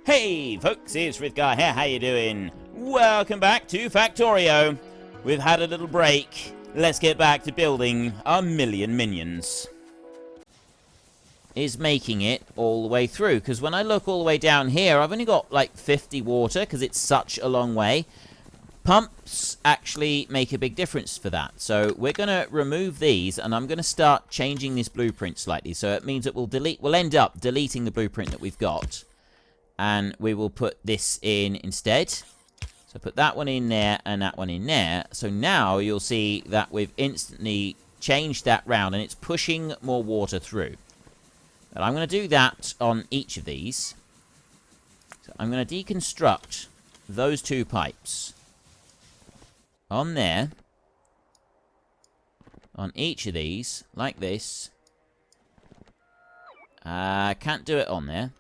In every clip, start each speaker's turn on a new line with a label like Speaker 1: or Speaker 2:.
Speaker 1: Hey folks, it's Frithgar here, how you doing? Welcome back to Factorio. We've had a little break. Let's get back to building our million minions. Is making it all the way through, because when I look all the way down here, I've only got like 50 water, because it's such a long way. Pumps actually make a big difference for that. So we're going to remove these, and I'm going to start changing this blueprint slightly. So it means that we'll end up deleting the blueprint that we've got. And we will put this in instead. So put that one in there and that one in there. So now you'll see that we've instantly changed that round and it's pushing more water through. And I'm going to do that on each of these. So I'm going to deconstruct those two pipes. On there. On each of these, like this. I can't do it on there.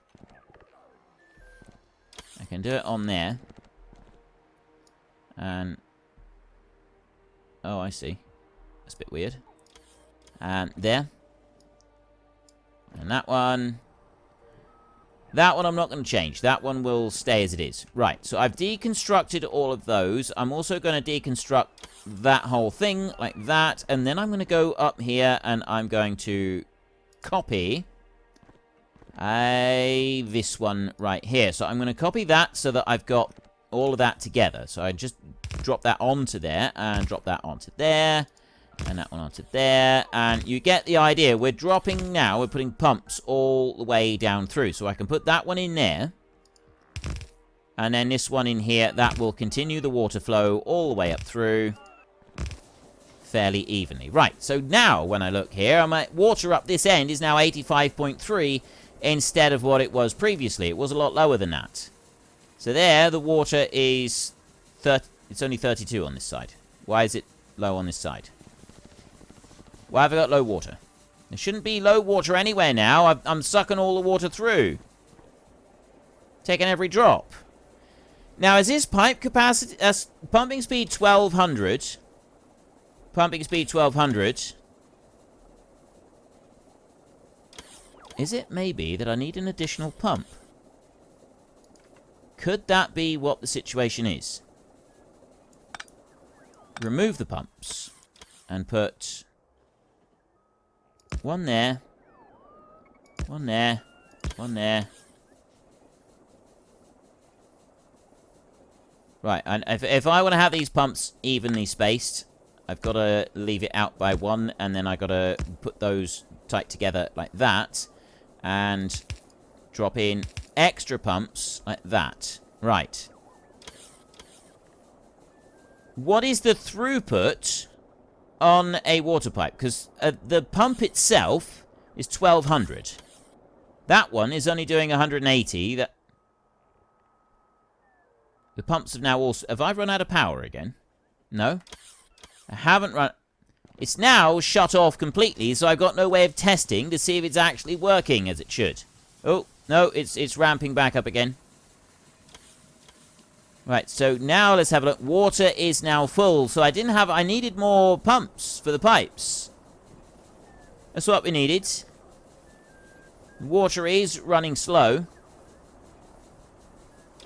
Speaker 1: I can do it on there. And... oh, I see. That's a bit weird. And there. And that one. That one I'm not going to change. That one will stay as it is. Right, so I've deconstructed all of those. I'm also going to deconstruct that whole thing like that. And then I'm going to go up here and I'm going to copy... this one right here. So I'm going to copy that so that I've got all of that together. So I just drop that onto there and drop that onto there and that one onto there. And you get the idea. We're dropping now. We're putting pumps all the way down through. So I can put that one in there. And then this one in here. That will continue the water flow all the way up through fairly evenly. Right. So now when I look here, my water up this end is now 85.3 instead of what it was previously. It was a lot lower than that. So there, the water is... it's only 32 on this side. Why is it low on this side? Why have I got low water? There shouldn't be low water anywhere now. I'm sucking all the water through. Taking every drop. Now, is this pipe capacity... pumping speed 1200. Pumping speed 1200. Is it maybe that I need an additional pump? Could that be what the situation is? Remove the pumps. And put... one there. One there. One there. Right, and if I want to have these pumps evenly spaced, I've got to leave it out by one, and then I've got to put those tight together like that. And drop in extra pumps like that. Right. What is the throughput on a water pipe? Because the pump itself is 1200. That one is only doing 180. The pumps have now also... have I run out of power again? No. I haven't run... it's now shut off completely, so I've got no way of testing to see if it's actually working as it should. Oh, no, it's ramping back up again. Right, so now let's have a look. Water is now full, so I needed more pumps for the pipes. That's what we needed. Water is running slow.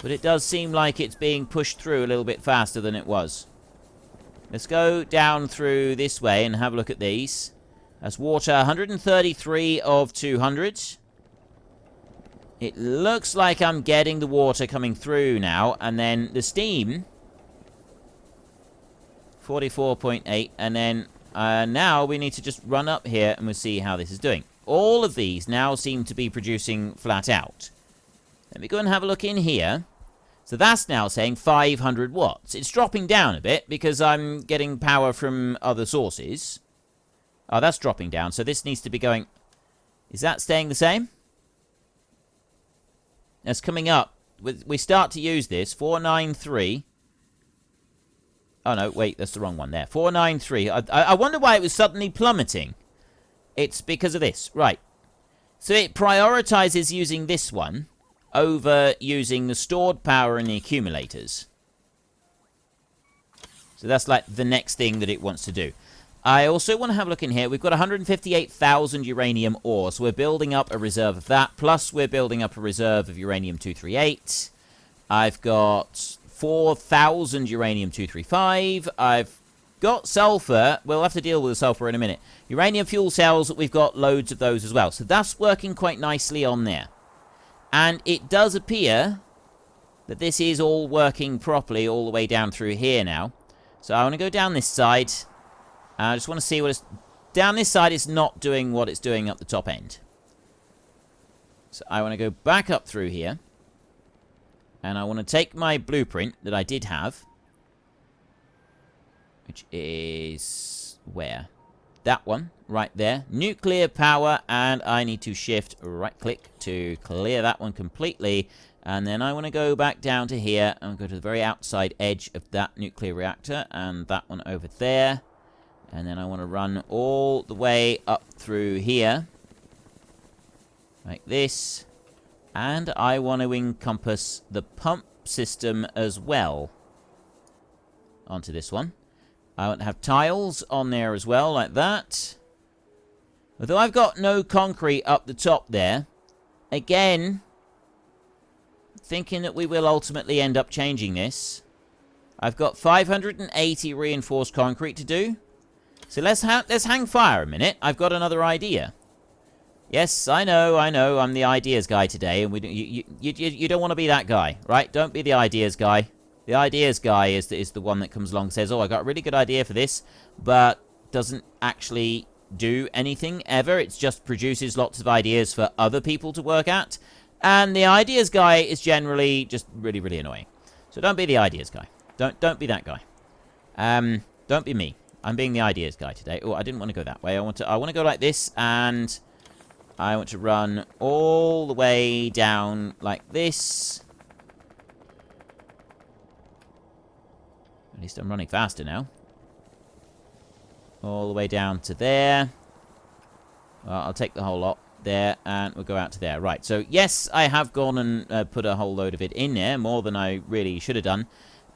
Speaker 1: But it does seem like it's being pushed through a little bit faster than it was. Let's go down through this way and have a look at these. That's water, 133 of 200. It looks like I'm getting the water coming through now. And then the steam, 44.8. And then now we need to just run up here and we'll see how this is doing. All of these now seem to be producing flat out. Let me go and have a look in here. So that's now saying 500 watts. It's dropping down a bit because I'm getting power from other sources. Oh, that's dropping down. So this needs to be going... is that staying the same? That's coming up. We start to use this. 493. Oh, no. Wait, that's the wrong one there. 493. I wonder why it was suddenly plummeting. It's because of this. Right. So it prioritizes using this one over using the stored power in the accumulators. So that's like the next thing that it wants to do. I also want to have a look in here. We've got 158,000 uranium ore, so we're building up a reserve of that. Plus, we're building up a reserve of uranium-238. I've got 4,000 uranium-235. I've got sulfur. We'll have to deal with the sulfur in a minute. Uranium fuel cells, we've got loads of those as well. So that's working quite nicely on there. And it does appear that this is all working properly all the way down through here now. So I want to go down this side. I just want to see what it's... Down this side, it's not doing what it's doing up the top end. So I want to go back up through here. And I want to take my blueprint that I did have. Which is... where? That one, right there. Nuclear power, and I need to shift right-click to clear that one completely. And then I want to go back down to here and go to the very outside edge of that nuclear reactor. And that one over there. And then I want to run all the way up through here. Like this. And I want to encompass the pump system as well. Onto this one. I want to have tiles on there as well, like that. Although I've got no concrete up the top there. Again, thinking that we will ultimately end up changing this. I've got 580 reinforced concrete to do. So let's hang fire a minute. I've got another idea. Yes, I know, I'm the ideas guy today, and you don't want to be that guy, right? Don't be the ideas guy. The ideas guy is the one that comes along and says, oh, I got a really good idea for this, but doesn't actually do anything ever. It just produces lots of ideas for other people to work at. And the ideas guy is generally just really, really annoying. So don't be the ideas guy. Don't be that guy. Don't be me. I'm being the ideas guy today. Oh, I didn't want to go that way. I want to go like this, and I want to run all the way down like this. At least I'm running faster now. All the way down to there. Well, I'll take the whole lot there, and we'll go out to there. Right, so yes, I have gone and put a whole load of it in there, more than I really should have done.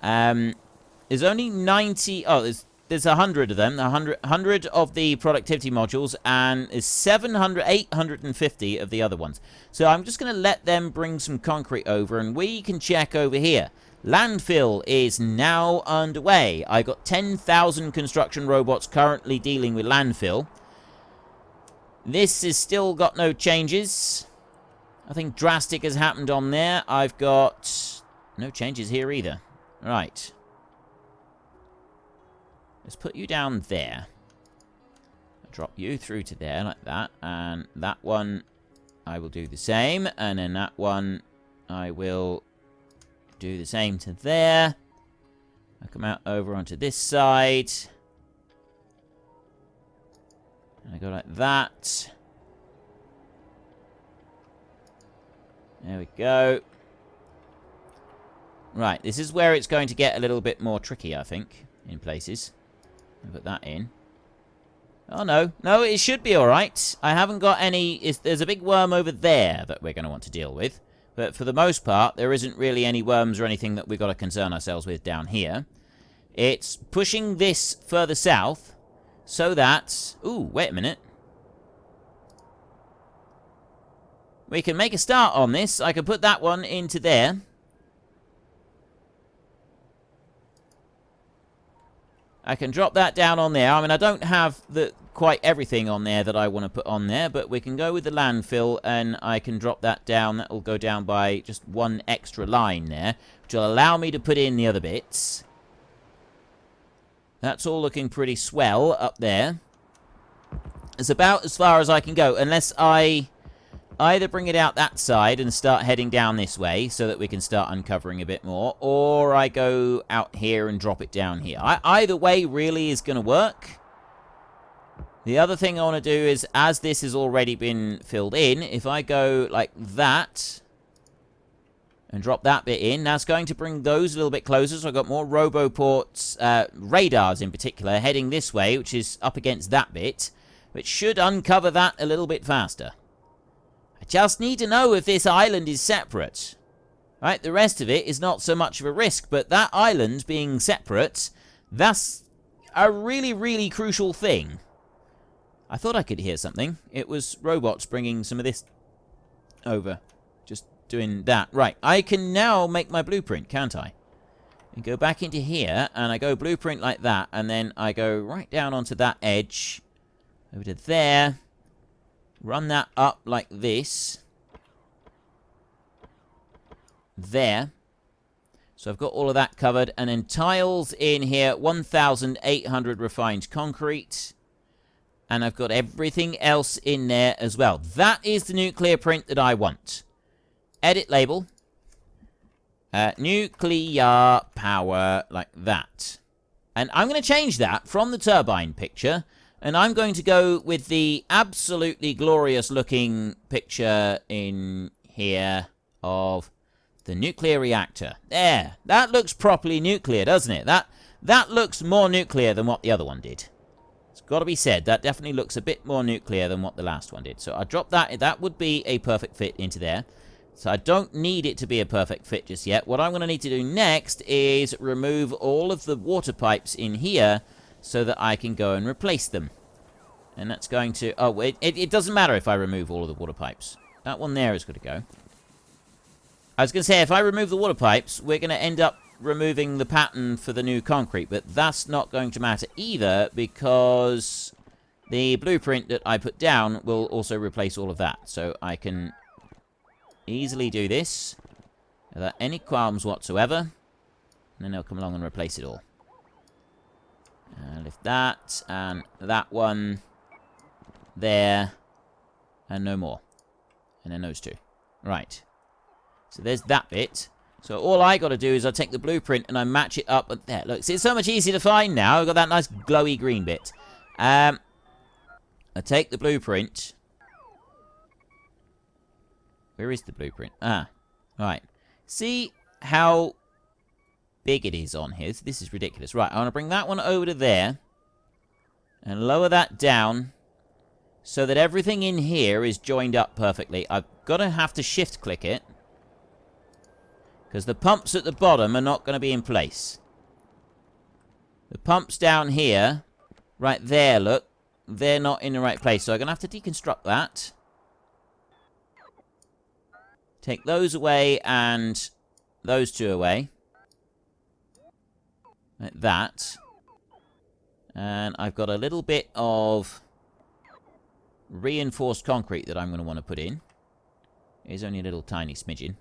Speaker 1: There's only 90... Oh, there's 100 of them, 100 of the productivity modules, and there's 850 of the other ones. So I'm just going to let them bring some concrete over, and we can check over here. Landfill is now underway. I got 10,000 construction robots currently dealing with landfill. This has still got no changes. Nothing drastic has happened on there. I've got no changes here either. Right. Let's put you down there. I'll drop you through to there like that. And that one I will do the same. And then that one I will do the same to there. I come out over onto this side. And I go like that. There we go. Right, this is where it's going to get a little bit more tricky, I think, in places. I'll put that in. Oh, no. No, it should be alright. I haven't got any... There's a big worm over there that we're going to want to deal with. But for the most part, there isn't really any worms or anything that we've got to concern ourselves with down here. It's pushing this further south so that... Ooh, wait a minute. We can make a start on this. I can put that one into there. I can drop that down on there. I mean, I don't have quite everything on there that I want to put on there, but we can go with the landfill, and I can drop that down. That will go down by just one extra line there, which will allow me to put in the other bits. That's all looking pretty swell up there. It's about as far as I can go, unless I either bring it out that side and start heading down this way so that we can start uncovering a bit more, or I go out here and drop it down here. Either way really is going to work. The other thing I want to do is, as this has already been filled in, if I go like that and drop that bit in, that's going to bring those a little bit closer. So I've got more roboports, radars in particular, heading this way, which is up against that bit, which should uncover that a little bit faster. I just need to know if this island is separate. Right, the rest of it is not so much of a risk, but that island being separate, that's a really, really crucial thing. I thought I could hear something. It was robots bringing some of this over. Just doing that. Right, I can now make my blueprint, can't I? And go back into here, and I go blueprint like that, and then I go right down onto that edge, over to there, run that up like this, there. So I've got all of that covered, and then tiles in here, 1,800 refined concrete, and I've got everything else in there as well. That is the nuclear print that I want. Edit label. Nuclear power, like that. And I'm going to change that from the turbine picture, and I'm going to go with the absolutely glorious looking picture in here of the nuclear reactor. There, that looks properly nuclear, doesn't it? That looks more nuclear than what the other one did. It's got to be said, that definitely looks a bit more nuclear than what the last one did. So I drop that. That would be a perfect fit into there. So I don't need it to be a perfect fit just yet. What I'm going to need to do next is remove all of the water pipes in here so that I can go and replace them. And that's going to... Oh, it doesn't matter if I remove all of the water pipes. That one there is going to go. I was going to say, if I remove the water pipes, we're going to end up removing the pattern for the new concrete. But that's not going to matter either, because the blueprint that I put down will also replace all of that. So I can easily do this without any qualms whatsoever. And then they'll come along and replace it all. Lift that, and that one there, and no more. And then those two. Right. So there's that bit. So all I got to do is I take the blueprint and I match it up. There, look, see, it's so much easier to find now. I've got that nice glowy green bit. I take the blueprint. Where is the blueprint? Ah, right. See how big it is on here? This is ridiculous. Right, I want to bring that one over to there. And lower that down so that everything in here is joined up perfectly. I've got to have to shift click it, because the pumps at the bottom are not going to be in place. The pumps down here, right there, look, they're not in the right place. So I'm going to have to deconstruct that. Take those away and those two away. Like that. And I've got a little bit of reinforced concrete that I'm going to want to put in. It's only a little tiny smidgen.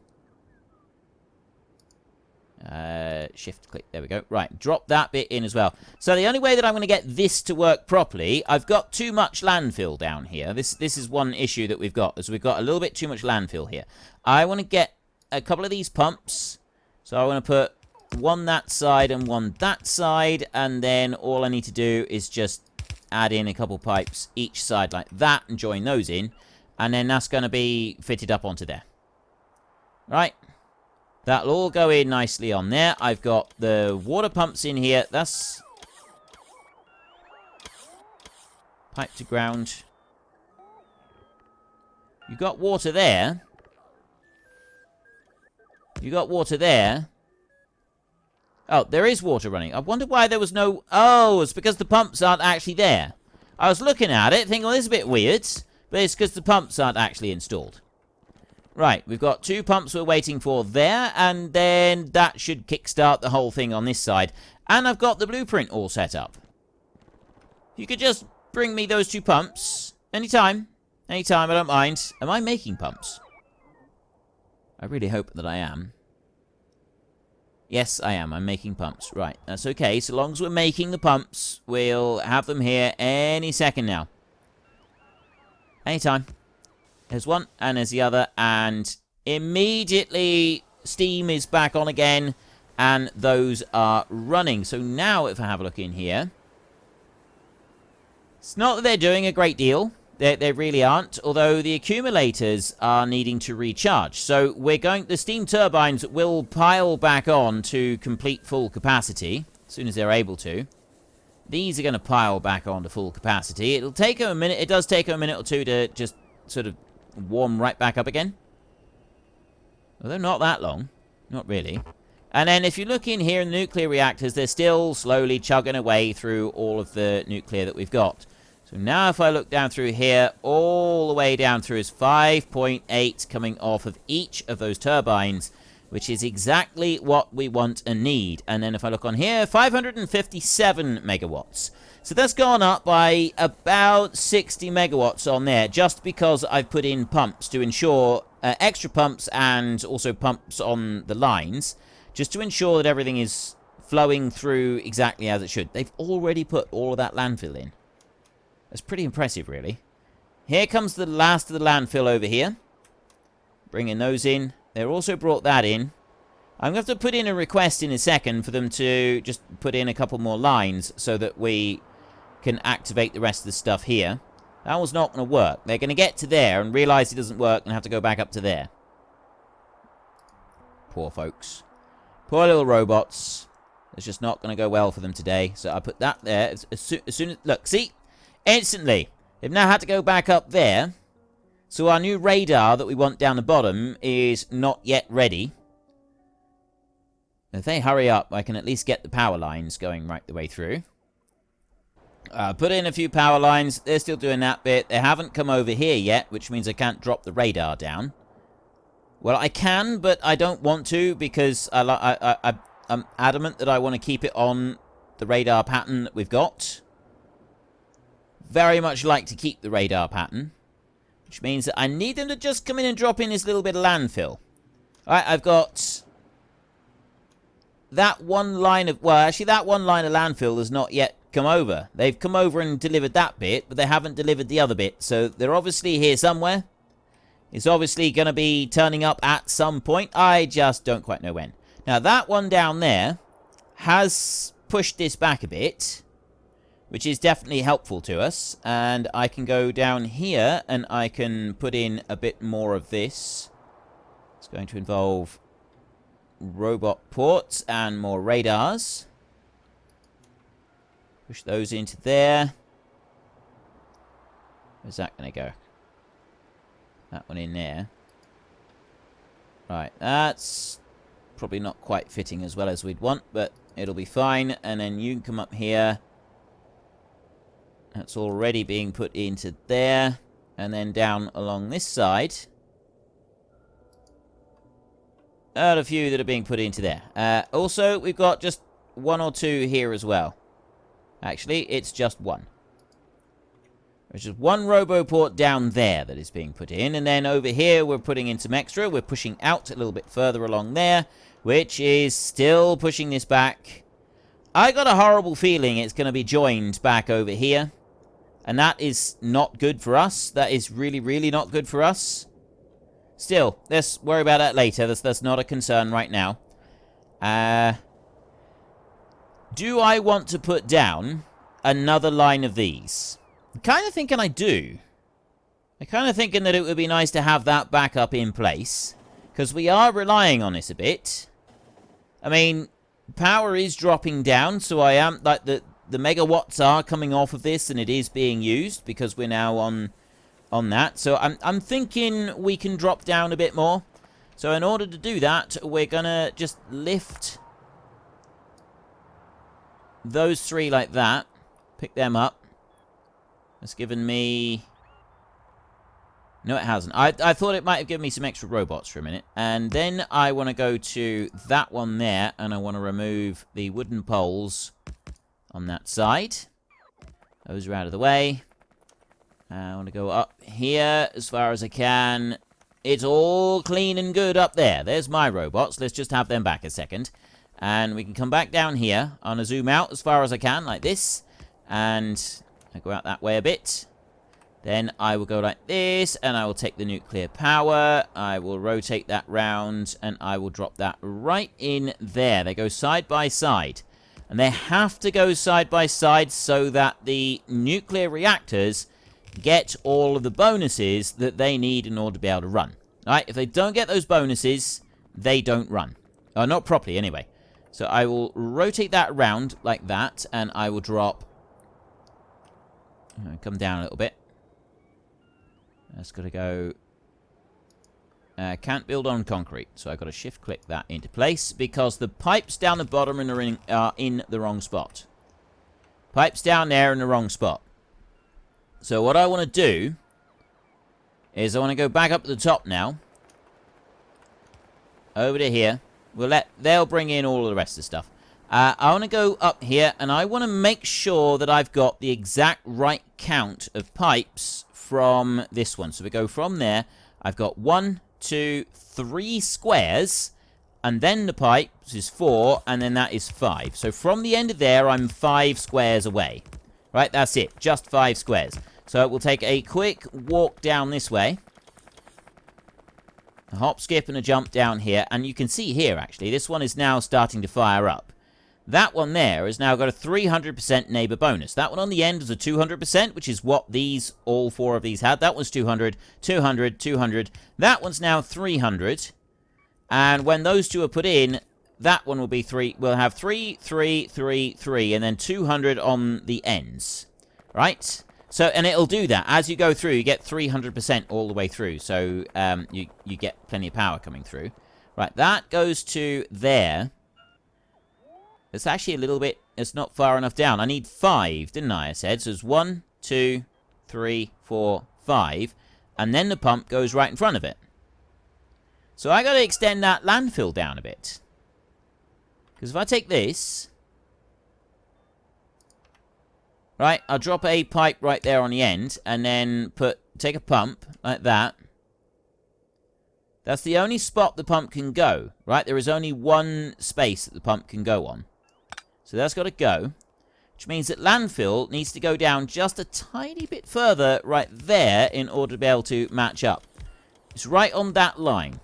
Speaker 1: Shift click, there we go. Right, drop that bit in as well. So the only way that I'm going to get this to work properly, I've got too much landfill down here. This is one issue that we've got, is we've got a little bit too much landfill here. I want to get a couple of these pumps. So I want to put one that side and one that side, and then all I need to do is just add in a couple pipes each side like that and join those in, and then that's going to be fitted up onto there. Right. That'll all go in nicely on there. I've got the water pumps in here. That's pipe to ground. You got water there. You got water there. Oh, there is water running. I wonder why there was no... Oh, it's because the pumps aren't actually there. I was looking at it thinking, well, this is a bit weird. But it's because the pumps aren't actually installed. Right, we've got two pumps we're waiting for there, and then that should kickstart the whole thing on this side. And I've got the blueprint all set up. You could just bring me those two pumps. Anytime. Anytime, I don't mind. Am I making pumps? I really hope that I am. Yes, I am. I'm making pumps. Right, that's okay. So long as we're making the pumps, we'll have them here any second now. Anytime. There's one, and there's the other, and immediately steam is back on again, and those are running. So now, if I have a look in here, it's not that they're doing a great deal. They really aren't, although the accumulators are needing to recharge. So the steam turbines will pile back on to complete full capacity as soon as they're able to. These are going to pile back on to full capacity. It'll take them a minute. It does take them a minute or two to just sort of warm right back up again. Although not that long. Not really. And then if you look in here in the nuclear reactors, they're still slowly chugging away through all of the nuclear that we've got. So now if I look down through here, all the way down through is 5.8 coming off of each of those turbines, which is exactly what we want and need. And then if I look on here, 557 megawatts. So that's gone up by about 60 megawatts on there, just because I've put in pumps to ensure extra pumps and also pumps on the lines, just to ensure that everything is flowing through exactly as it should. They've already put all of that landfill in. That's pretty impressive, really. Here comes the last of the landfill over here. Bringing those in. They've also brought that in. I'm going to have to put in a request in a second for them to just put in a couple more lines so that we can activate the rest of the stuff here. That was not going to work. They're going to get to there and realize it doesn't work and have to go back up to there. Poor folks. Poor little robots. It's just not going to go well for them today. So I put that there. As soon as... Look, see? Instantly. They've now had to go back up there. So our new radar that we want down the bottom is not yet ready. If they hurry up, I can at least get the power lines going right the way through. Put in a few power lines. They're still doing that bit. They haven't come over here yet, which means I can't drop the radar down. Well, I can, but I don't want to because I'm adamant that I want to keep it on the radar pattern that we've got. Very much like to keep the radar pattern, which means that I need them to just come in and drop in this little bit of landfill. Alright, I've got that one line of... Well, actually, that one line of landfill has not yet come over. They've come over and delivered that bit, but they haven't delivered the other bit. So they're obviously here somewhere. It's obviously going to be turning up at some point. I just don't quite know when. Now, that one down there has pushed this back a bit, which is definitely helpful to us. And I can go down here and I can put in a bit more of this. It's going to involve robot ports and more radars. Push those into there. Where's that going to go? That one in there. Right, that's probably not quite fitting as well as we'd want, but it'll be fine. And then you can come up here. That's already being put into there. And then down along this side. And a few that are being put into there. Also, we've got just one or two here as well. Actually, it's just one. There's just one roboport down there that is being put in. And then over here, we're putting in some extra. We're pushing out a little bit further along there, which is still pushing this back. I got a horrible feeling it's going to be joined back over here. And that is not good for us. That is really, really not good for us. Still, let's worry about that later. That's not a concern right now. Do I want to put down another line of these? I'm kind of thinking I do. I'm kind of thinking that it would be nice to have that back up in place. Because we are relying on this a bit. I mean, power is dropping down, so I am... like the megawatts are coming off of this, and it is being used because we're now on that. So I'm thinking we can drop down a bit more. So in order to do that, we're gonna just lift those three like that. Pick them up. That's given me... No, it hasn't. I thought it might have given me some extra robots for a minute. And then I want to go to that one there, and I want to remove the wooden poles on that side. Those are out of the way. I want to go up here as far as I can. It's all clean and good up there. There's my robots. Let's just have them back a second. And we can come back down here. I'm going to zoom out as far as I can, like this. And I go out that way a bit. Then I will go like this, and I will take the nuclear power. I will rotate that round, and I will drop that right in there. They go side by side. And they have to go side by side so that the nuclear reactors get all of the bonuses that they need in order to be able to run. Alright, if they don't get those bonuses, they don't run. Not properly, anyway. So I will rotate that around like that, and I will drop... come down a little bit. That's got to go Can't build on concrete. So I've got to shift-click that into place because the pipes down the bottom are in the wrong spot. Pipes down there in the wrong spot. So what I want to do is I want to go back up to the top now. Over to here. They'll bring in all of the rest of the stuff. I want to go up here, and I want to make sure that I've got the exact right count of pipes from this one. So we go from there. I've got 1, 2, 3 squares, and then the pipes is 4, and then that is 5. So from the end of there, I'm 5 squares away. Right, that's it. Just 5 squares. So we'll take a quick walk down this way. A hop, skip, and a jump down here. And you can see here, actually, this one is now starting to fire up. That one there has now got a 300% neighbor bonus. That one on the end is a 200%, which is what all 4 of these had. That one's 200, 200, 200. That one's now 300. And when those two are put in, that one will be 3. We'll have 3, 3, 3, 3, and then 200 on the ends. Right? So, and it'll do that. As you go through, you get 300% all the way through. So, you get plenty of power coming through. Right, that goes to there. It's actually a little bit... It's not far enough down. I need 5, didn't I said? So, it's 1, 2, 3, 4, 5. And then the pump goes right in front of it. So, I got to extend that landfill down a bit. Because if I take this... Right, I'll drop a pipe right there on the end, and then take a pump, like that. That's the only spot the pump can go, right? There is only one space that the pump can go on. So that's got to go, which means that landfill needs to go down just a tiny bit further right there in order to be able to match up. It's right on that line.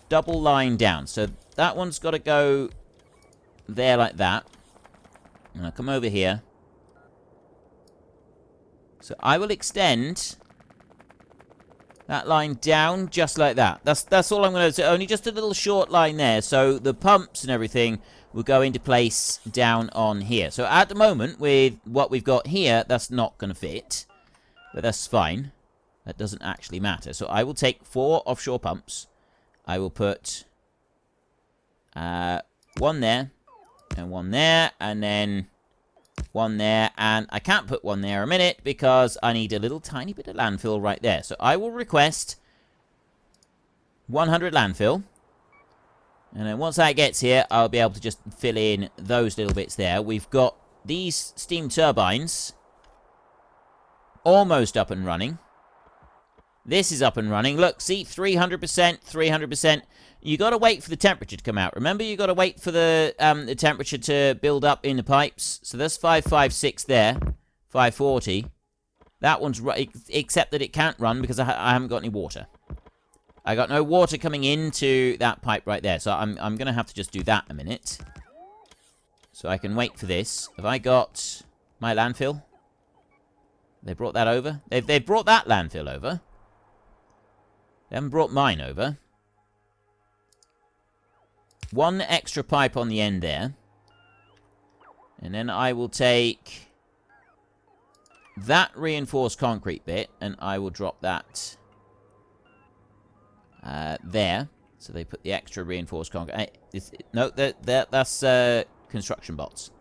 Speaker 1: Double line down. So that one's got to go there like that. And I'll come over here. So I will extend that line down just like that. That's all I'm going to do. Only just a little short line there. So the pumps and everything will go into place down on here. So at the moment, with what we've got here, that's not going to fit. But that's fine. That doesn't actually matter. So I will take 4 offshore pumps. I will put 1 there. And 1 there, and then 1 there, and I can't put 1 there a minute because I need a little tiny bit of landfill right there. So I will request 100 landfill, and then once that gets here, I'll be able to just fill in those little bits there. We've got these steam turbines almost up and running. This is up and running. Look, see, 300%, 300%. You got to wait for the temperature to come out. Remember, you got to wait for the temperature to build up in the pipes. So that's 556 there, 540. That one's right, except that it can't run because I haven't got any water. I got no water coming into that pipe right there. So I'm going to have to just do that in a minute. So I can wait for this. Have I got my landfill? They brought that over? They've brought that landfill over. They haven't brought mine over. 1 extra pipe on the end there. And then I will take that reinforced concrete bit, and I will drop that there. So they put the extra reinforced concrete. No, that's construction bots.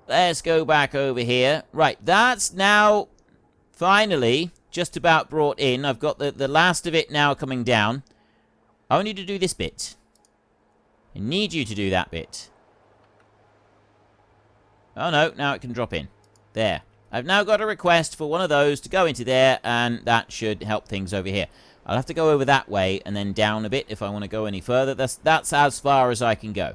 Speaker 1: Let's go back over here. Right, that's now finally just about brought in. I've got the last of it now coming down. I need to do this bit. I need you to do that bit. Oh no, now it can drop in. There. I've now got a request for one of those to go into there, and that should help things over here. I'll have to go over that way and then down a bit if I want to go any further. That's as far as I can go.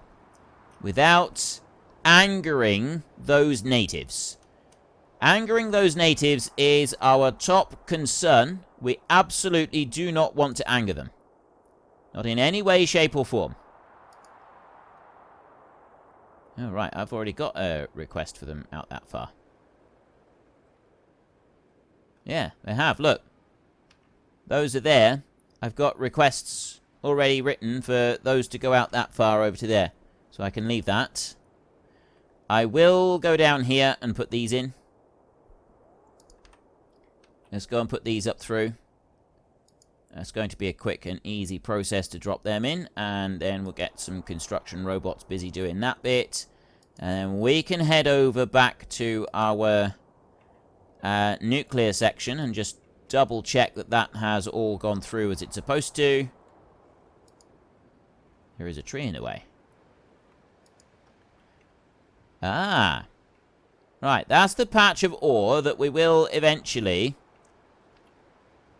Speaker 1: Without angering those natives. Angering those natives is our top concern. We absolutely do not want to anger them. Not in any way, shape, or form. Oh, right. I've already got a request for them out that far. Yeah, they have. Look. Those are there. I've got requests already written for those to go out that far over to there. So I can leave that. I will go down here and put these in. Let's go and put these up through. That's going to be a quick and easy process to drop them in, and then we'll get some construction robots busy doing that bit. And then we can head over back to our nuclear section and just double check that that has all gone through as it's supposed to. There is a tree in the way. Ah. Right, that's the patch of ore that we will eventually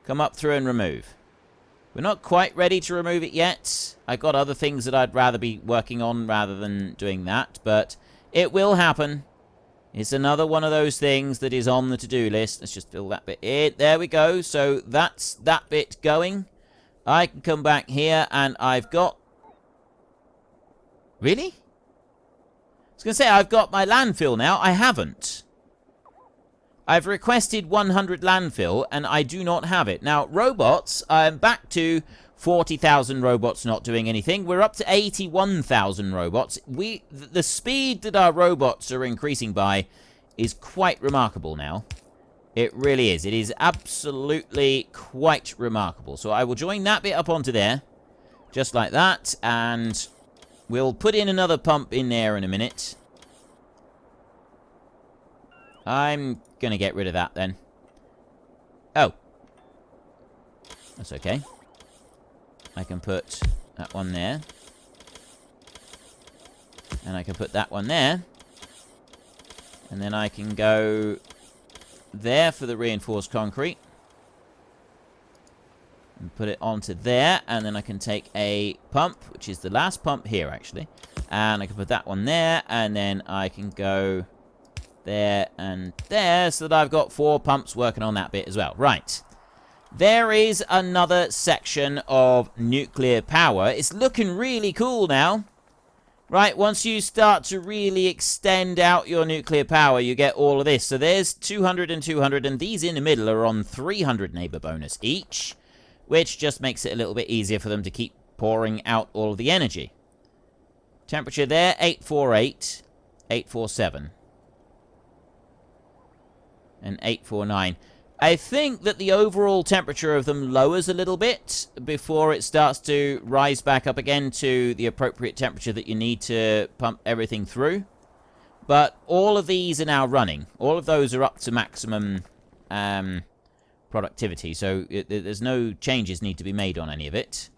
Speaker 1: come up through and remove. We're not quite ready to remove it yet. I've got other things that I'd rather be working on rather than doing that, but it will happen. It's another one of those things that is on the to-do list. Let's just fill that bit in. There we go. So that's that bit going. I can come back here and I've got... Really? I was going to say I've got my landfill now. I haven't. I've requested 100 landfill, and I do not have it. Now, robots, I'm back to 40,000 robots not doing anything. We're up to 81,000 robots. The speed that our robots are increasing by is quite remarkable now. It really is. It is absolutely quite remarkable. So I will join that bit up onto there, just like that, and we'll put in another pump in there in a minute. I'm going to get rid of that then. Oh. That's okay. I can put that one there. And I can put that one there. And then I can go there for the reinforced concrete. And put it onto there. And then I can take a pump, which is the last pump here, actually. And I can put that one there. And then I can go there and there, so that I've got 4 pumps working on that bit as well. Right. There is another section of nuclear power. It's looking really cool now. Right, once you start to really extend out your nuclear power, you get all of this. So there's 200 and 200, and these in the middle are on 300 neighbor bonus each, which just makes it a little bit easier for them to keep pouring out all of the energy. Temperature there, 848, 847. And 849. I think that the overall temperature of them lowers a little bit before it starts to rise back up again to the appropriate temperature that you need to pump everything through. But all of these are now running. All of those are up to maximum productivity, so there's no changes need to be made on any of it.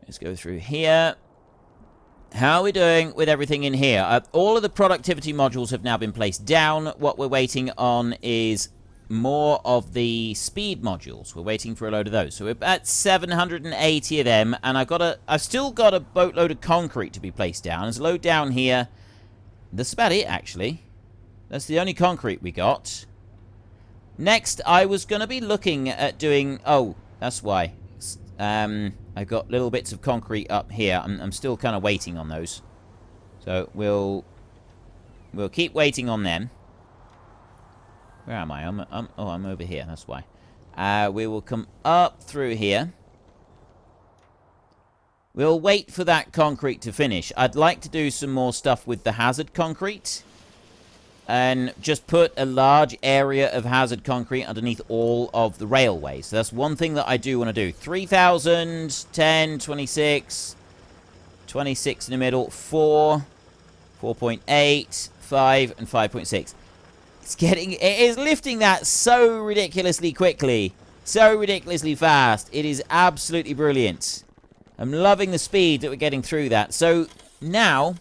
Speaker 1: Let's go through here. How are we doing with everything in here? All of the productivity modules have now been placed down. What we're waiting on is more of the speed modules. We're waiting for a load of those. So we're at 780 of them, and I've still got a boatload of concrete to be placed down. There's a load down here. That's about it, actually. That's the only concrete we got. Next, I was going to be looking at doing... Oh, that's why. I've got little bits of concrete up here. I'm still kind of waiting on those. So we'll keep waiting on them. Where am I? I'm over here. That's why. We will come up through here. We'll wait for that concrete to finish. I'd like to do some more stuff with the hazard concrete. And just put a large area of hazard concrete underneath all of the railways. So that's one thing that I do want to do. 3,000, 10, 26, 26 in the middle, 4, 4.8, 5, and 5.6. It is lifting that so ridiculously quickly. So ridiculously fast. It is absolutely brilliant. I'm loving the speed that we're getting through that. So now...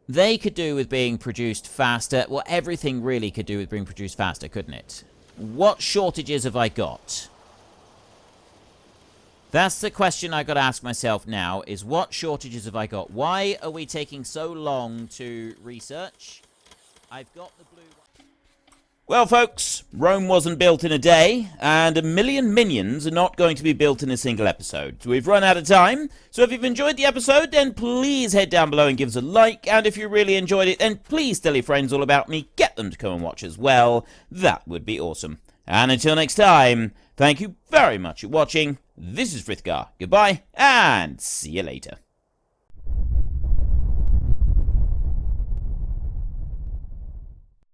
Speaker 1: they could do with being produced faster. Well, everything really could do with being produced faster, couldn't it? What shortages have I got? That's the question I've got to ask myself now, is what shortages have I got? Why are we taking so long to research? I've got the blue... Well, folks, Rome wasn't built in a day, and 1 million minions are not going to be built in a single episode. So we've run out of time, so if you've enjoyed the episode, then please head down below and give us a like, and if you really enjoyed it, then please tell your friends all about me, get them to come and watch as well. That would be awesome. And until next time, thank you very much for watching. This is Frithgar. Goodbye, and see you later.